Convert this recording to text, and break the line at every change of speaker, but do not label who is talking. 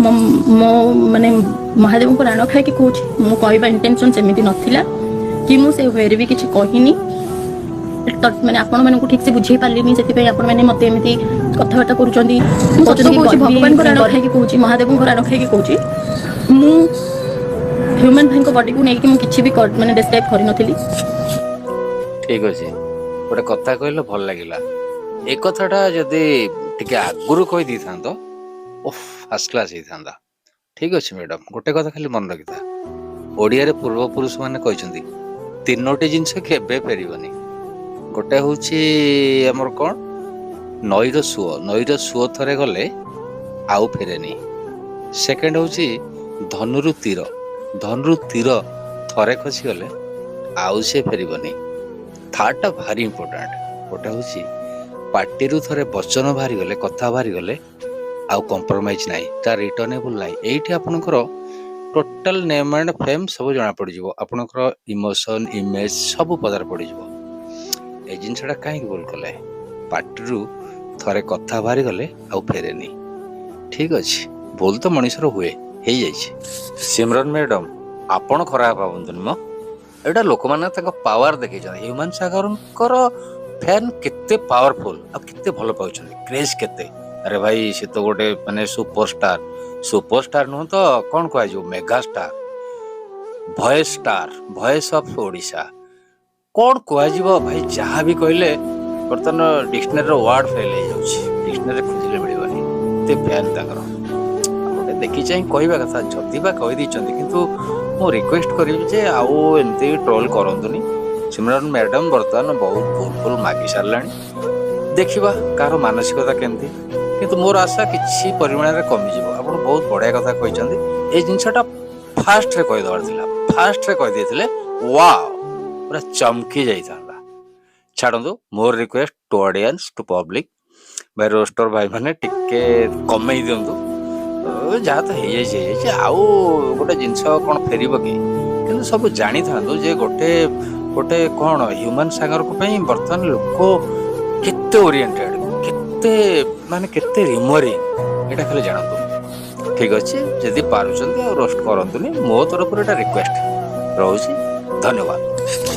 मो मो माने महादेव को राण खाई कहूँ मु कहवा इंटेंशन सेमती नाला कि मुझे वेरे भी किसी कहनी मैंने आपण मानक ठीक से बुझे पारे से आपण मैंने मत एमती कथबार्ता कर भगवान को राण खाई कहूँ महादेव को राण खाई कहूँ मु ह्यूमन भाई को बॉडी को लेकिन मुझे भी मैंने डिस्क्राइब कर नी।
ठीक अच्छे गोटे कथा कहल भल लगे ए कथाटा जदि टिके आगुरी कही था फास्ट क्लास होता। ठीक अच्छे मैडम गोटे कथा खाली मन रखी था ओडिया रे पूर्वपुरुष मैंने कहते तीनोटी जिनस केबे फेरबनी गोटे हूँ आमर कौन नईर सुओ थरे गले आउ फेरेनी। सेकेंड हूँ धनुरु तीर थरे खसी गले आउ से फेरबनी। थर्डटा भारी इंपोर्टाट गोटे हूँ पार्टी थरे वचन बाहरी गले कथा बाहरी गले आउ कंप्रोमाइज नाई ता रिटर्नेबल नाई एठी आपनकर टोटल नेम एंड फेम सब जना पड़ जिवो आपनकर इमोशन इमेज सब पदार पड़ जिवो। ए जिनसटा काहे बोल कले पार्टी थरे कथा बाहरी गले आउ फेरेनी। ठीक अछि बोल तो मनीषर हुए हे जाइछि। सिमरन मैडम आपण खराब भाबंतुनि म एटा लोक माने ताको पावर देखै छन ह्यूमन सागरकर फैन केते पावरफुल अब केते भलो पाउछन क्रेज केते। अरे भाई से तो गोटे माने सुपरस्टार नुह तो कौन कह mega star voice of Odisha कौन कह भाई जहाँ भी कहले बर्तमान डिक्शनरी वर्ड फेल हो डिक्शनरी खोजिले मिलवानी फैन गोटे देखी चाहिए कहवा कथा जदि कहीदी किंतु मु रिक्वेस्ट करी आउ एमती ट्रोल करतुनि। सिमरन मैडम बर्तमान बहुत भूल मागी सारे देखा कार मानसिकता केमती किंतु मोर आशा किसी परिमाण में कमिज आप बहुत बढ़िया कथा कहते ये जिनसटा फास्ट रे कहीदेवार थिला फास्ट रे कही देथिले वाओ पूरा चमकी जाइथा। छाड़ू मोर request to audience to public भाई रोस्टर भाई माने टिके कमई दिंतु जहाँ तो हो आउ गोटे जिनस कौन फेर कि सब जानी था जे गोटे गोटे कौन ह्यूमन सागर को बर्तमान लोक केते ओरिएंटेड केते माने केते रिमोरिंग एटा खाली जानतु। ठीक अच्छे जदि पारुचंदी रोस्ट करंतुनी मो तरफ एटा रिक्वेस्ट रहुछि। धन्यवाद।